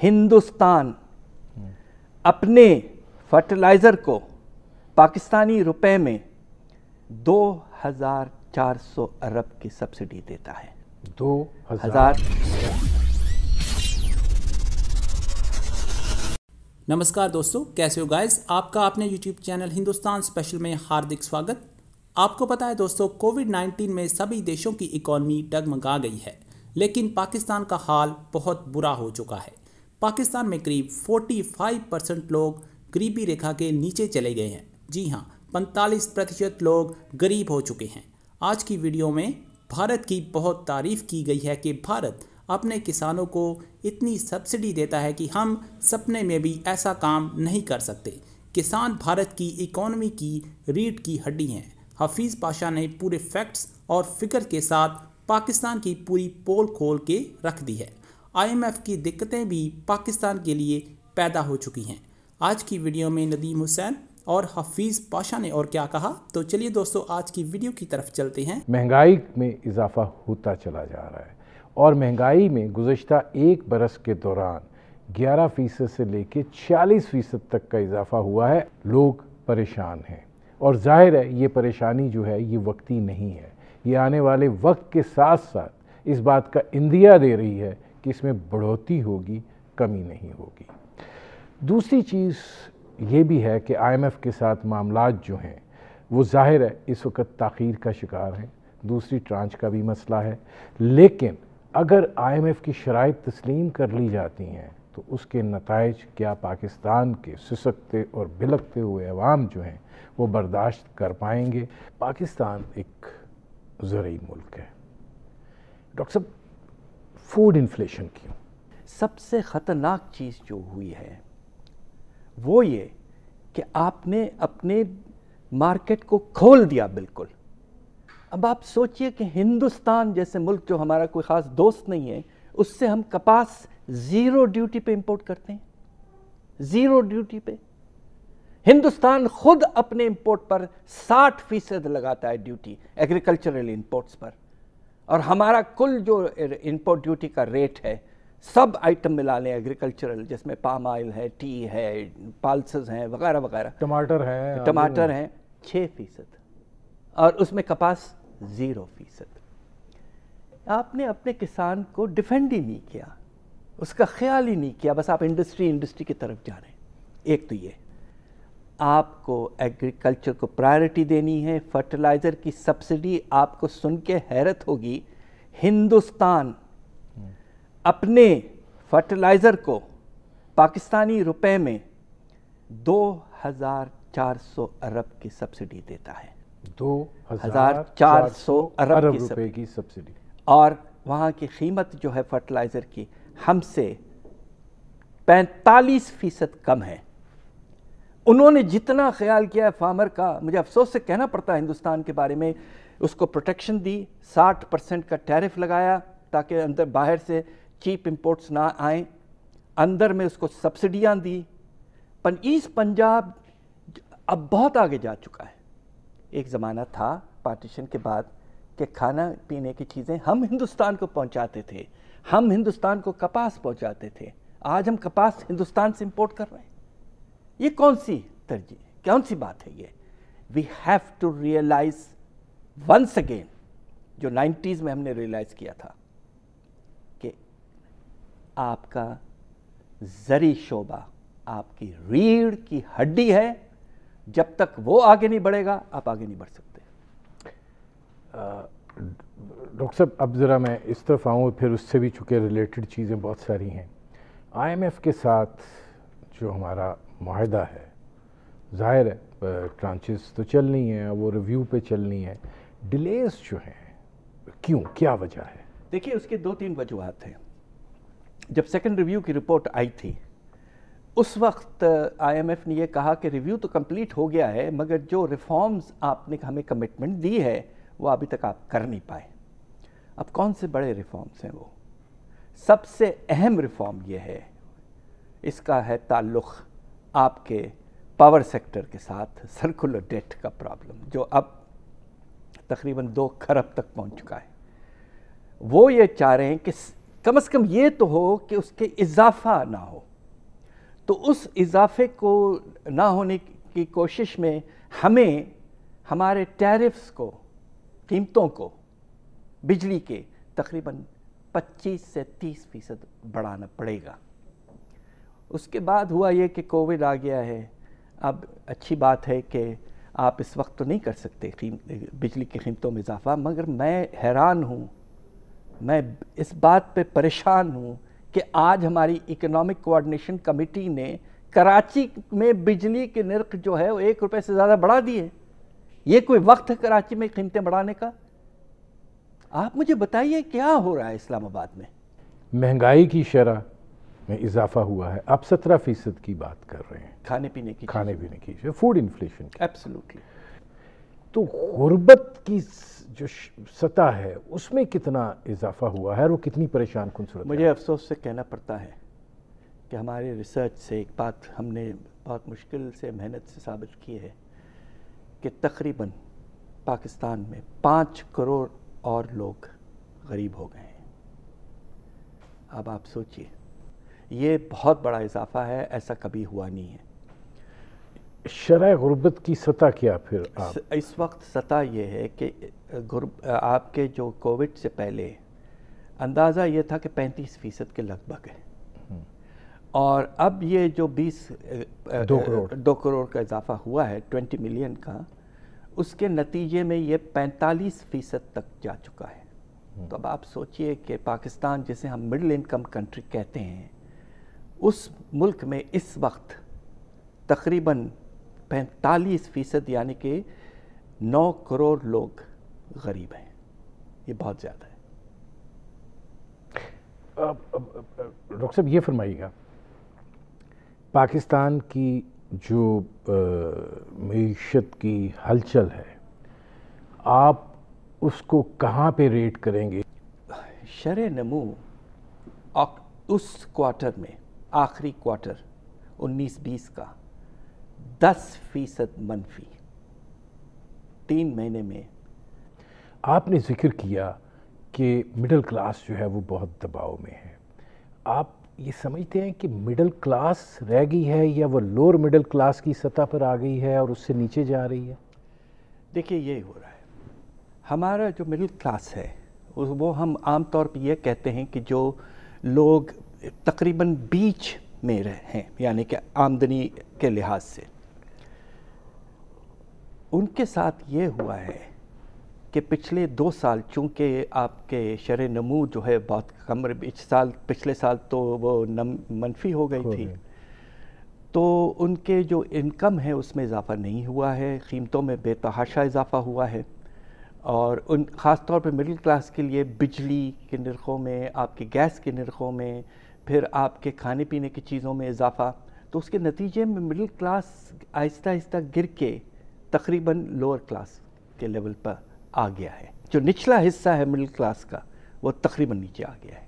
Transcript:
ہندوستان اپنے فرٹیلائزر کو پاکستانی روپے میں 2400 ارب کی سبسڈی دیتا ہے. 2000. نمسکار دوستو، کیسے ہو گائز؟ آپ کا اپنے یوٹیوب چینل ہندوستان اسپیشل میں ہاردک سواگت. آپ کو پتا ہے دوستو، کووڈ-19 میں سبھی دیشوں کی اکانومی ڈگمگا گئی ہے، لیکن پاکستان کا حال بہت برا ہو چکا ہے. پاکستان میں قریب 45% لوگ غریبی ریکھا کے نیچے چلے گئے ہیں. جی ہاں، 45% لوگ غریب ہو چکے ہیں. آج کی ویڈیو میں بھارت کی بہت تعریف کی گئی ہے کہ بھارت اپنے کسانوں کو اتنی سبسڈی دیتا ہے کہ ہم سپنے میں بھی ایسا کام نہیں کر سکتے. کسان بھارت کی اکانومی کی ریڑھ کی ہڈی ہیں. حفیظ پاشا نے پورے فیکٹس اور فکر کے ساتھ پاکستان کی پوری پول کھول کے رکھ دی ہے. IMF کی دقتیں بھی پاکستان کے لیے پیدا ہو چکی ہیں. آج کی ویڈیو میں ندیم حسین اور حفیظ پاشا نے اور کیا کہا، تو چلیے دوستو آج کی ویڈیو کی طرف چلتے ہیں. مہنگائی میں اضافہ ہوتا چلا جا رہا ہے اور مہنگائی میں گزشتہ ایک برس کے دوران 11% سے لے کے 40% تک کا اضافہ ہوا ہے. لوگ پریشان ہیں اور ظاہر ہے یہ پریشانی جو ہے یہ وقتی نہیں ہے، یہ آنے والے وقت کے ساتھ ساتھ اس بات کا اندیا دے رہی ہے کہ اس میں بڑھوتری ہوگی، کمی نہیں ہوگی. دوسری چیز یہ بھی ہے کہ IMF کے ساتھ معاملات جو ہیں وہ ظاہر ہے اس وقت تاخیر کا شکار ہیں. دوسری ٹرانچ کا بھی مسئلہ ہے، لیکن اگر IMF کی شرائط تسلیم کر لی جاتی ہیں تو اس کے نتائج کیا پاکستان کے سسکتے اور بلکتے ہوئے عوام جو ہیں وہ برداشت کر پائیں گے؟ پاکستان ایک زرعی ملک ہے. ڈاکٹر صاحب، فوڈ انفلیشن کیوں؟ سب سے خطرناک چیز جو ہوئی ہے وہ یہ کہ آپ نے اپنے مارکیٹ کو کھول دیا بالکل. اب آپ سوچئے کہ ہندوستان جیسے ملک جو ہمارا کوئی خاص دوست نہیں ہے، اس سے ہم کپاس 0 ڈیوٹی پہ امپورٹ کرتے ہیں. 0 ڈیوٹی پہ. ہندوستان خود اپنے امپورٹ پر 60% لگاتا ہے ڈیوٹی ایگریکلچرل امپورٹس پر، اور ہمارا کل جو امپورٹ ڈیوٹی کا ریٹ ہے سب آئٹم ملا لیں ایگریکلچرل، جس میں پام آئل ہے، ٹی ہے، پالسز ہیں وغیرہ وغیرہ، ٹماٹر ہیں 6%، اور اس میں کپاس 0%. آپ نے اپنے کسان کو ڈیفینڈ ہی نہیں کیا، اس کا خیال ہی نہیں کیا، بس آپ انڈسٹری کی طرف جا رہے ہیں. ایک تو یہ آپ کو ایگریکلچر کو پرائرٹی دینی ہے. فرٹیلائزر کی سبسڈی، آپ کو سن کے حیرت ہوگی، ہندوستان اپنے فرٹیلائزر کو پاکستانی روپے میں 2400 ارب کی سبسڈی دیتا ہے. 2400 ارب روپے کی سبسڈی، اور وہاں کی قیمت جو ہے فرٹیلائزر کی ہم سے 45% کم ہے. انہوں نے جتنا خیال کیا ہے فارمر کا، مجھے افسوس سے کہنا پڑتا ہے ہندوستان کے بارے میں، اس کو پروٹیکشن دی، 60% کا ٹیرف لگایا تاکہ اندر باہر سے چیپ امپورٹس نہ آئیں، اندر میں اس کو سبسڈیاں دی. ایسٹ پنجاب اب بہت آگے جا چکا ہے. ایک زمانہ تھا پارٹیشن کے بعد کہ کھانا پینے کی چیزیں ہم ہندوستان کو پہنچاتے تھے، ہم ہندوستان کو کپاس پہنچاتے تھے. آج ہم کپاس ہندوستان سے امپورٹ کر رہے ہیں. یہ کون سی ترجیح، کون سی بات ہے یہ؟ We have to realise once again, جو 90s میں ہم نے ریئلائز کیا تھا کہ آپ کا زرعی شعبہ آپ کی ریڑھ کی ہڈی ہے. جب تک وہ آگے نہیں بڑھے گا آپ آگے نہیں بڑھ سکتے. ڈاکٹر صاحب، اب ذرا میں اس طرف آؤں، پھر اس سے بھی چونکہ ریلیٹڈ چیزیں بہت ساری ہیں. IMF کے ساتھ جو ہمارا معاہدہ ہے، ظاہر ہے ٹرانچز تو چلنی ہیں، وہ ریویو پہ چلنی ہے. ڈیلیز جو ہیں کیوں، کیا وجہ ہے؟ دیکھیے، اس کے 2-3 وجوہات ہیں. جب سیکنڈ ریویو کی رپورٹ آئی تھی اس وقت IMF نے یہ کہا کہ ریویو تو کمپلیٹ ہو گیا ہے، مگر جو ریفارمز آپ نے ہمیں کمٹمنٹ دی ہے وہ ابھی تک آپ کر نہیں پائے. اب کون سے بڑے ریفارمز ہیں؟ وہ سب سے اہم ریفارم یہ ہے، اس کا ہے تعلق آپ کے پاور سیکٹر کے ساتھ، سرکولر ڈیٹ کا پرابلم جو اب تقریباً 2 کھرب تک پہنچ چکا ہے. وہ یہ چاہ رہے ہیں کہ کم از کم یہ تو ہو کہ اس کے اضافہ نہ ہو. تو اس اضافے کو نہ ہونے کی کوشش میں ہمیں ہمارے ٹیرفز کو، قیمتوں کو بجلی کے تقریباً 25 سے 30% بڑھانا پڑے گا. اس کے بعد ہوا یہ کہ کووڈ آ گیا ہے. اب اچھی بات ہے کہ آپ اس وقت تو نہیں کر سکتے بجلی کی قیمتوں میں اضافہ، مگر میں حیران ہوں، میں اس بات پہ پریشان ہوں کہ آج ہماری اکنامک کوآرڈینیشن کمیٹی نے کراچی میں بجلی کے نرخ جو ہے وہ 1 روپے سے زیادہ بڑھا دیے. یہ کوئی وقت ہے کراچی میں قیمتیں بڑھانے کا؟ آپ مجھے بتائیے کیا ہو رہا ہے اسلام آباد میں؟ مہنگائی کی شرح میں اضافہ ہوا ہے. آپ 17% کی بات کر رہے ہیں، کھانے پینے کی فوڈ انفلیشن کی. ایبسلوٹلی. تو غربت کی جو سطح ہے اس میں کتنا اضافہ ہوا ہے اور وہ کتنی پریشان کن صورت ہے؟ مجھے افسوس سے کہنا پڑتا ہے کہ ہمارے ریسرچ سے ایک بات ہم نے بہت مشکل سے محنت سے ثابت کی ہے کہ تقریباً پاکستان میں 5 کروڑ اور لوگ غریب ہو گئے ہیں. اب آپ سوچئے، یہ بہت بڑا اضافہ ہے، ایسا کبھی ہوا نہیں ہے. شرح غربت کی سطح کیا پھر آپ؟ اس وقت سطح یہ ہے کہ آپ کے جو کووڈ سے پہلے اندازہ یہ تھا کہ 35% کے لگ بھگ ہے، اور اب یہ جو 2 کروڑ کا اضافہ ہوا ہے 20 ملین کا، اس کے نتیجے میں یہ 45% تک جا چکا ہے. تو اب آپ سوچئے کہ پاکستان جسے ہم مڈل انکم کنٹری کہتے ہیں، اس ملک میں اس وقت تقریباً 45% یعنی کہ 9 کروڑ لوگ غریب ہیں. یہ بہت زیادہ ہے. ڈاکٹر صاحب یہ فرمائیے گا، پاکستان کی جو معیشت کی ہلچل ہے، آپ اس کو کہاں پہ ریٹ کریں گے؟ شرح نمو اس کوارٹر میں، آخری کوارٹر 19-20 کا 10% منفی 3 مہینے میں. آپ نے ذکر کیا کہ مڈل کلاس جو ہے وہ بہت دباؤ میں ہے. آپ یہ سمجھتے ہیں کہ مڈل کلاس رہ گئی ہے یا وہ لوور مڈل کلاس کی سطح پر آ گئی ہے اور اس سے نیچے جا رہی ہے؟ دیکھیے یہ ہو رہا ہے، ہمارا جو مڈل کلاس ہے وہ ہم عام طور پہ یہ کہتے ہیں کہ جو لوگ تقریباً بیچ میں ہیں، یعنی کہ آمدنی کے لحاظ سے، ان کے ساتھ یہ ہوا ہے کہ پچھلے 2 سال چونکہ آپ کے شرح نمو جو ہے بہت کم، پچھلے سال تو وہ منفی ہو گئی تھی، تو ان کے جو انکم ہے اس میں اضافہ نہیں ہوا ہے، قیمتوں میں بے تحاشا اضافہ ہوا ہے. اور خاص طور پہ مڈل کلاس کے لیے بجلی کے نرخوں میں، آپ کے گیس کے نرخوں میں، پھر آپ کے کھانے پینے کی چیزوں میں اضافہ. تو اس کے نتیجے میں مڈل کلاس آہستہ آہستہ گر کے تقریباً لوور کلاس کے لیول پر آ گیا ہے. جو نچلا حصہ ہے مڈل کلاس کا وہ تقریباً نیچے آ گیا ہے.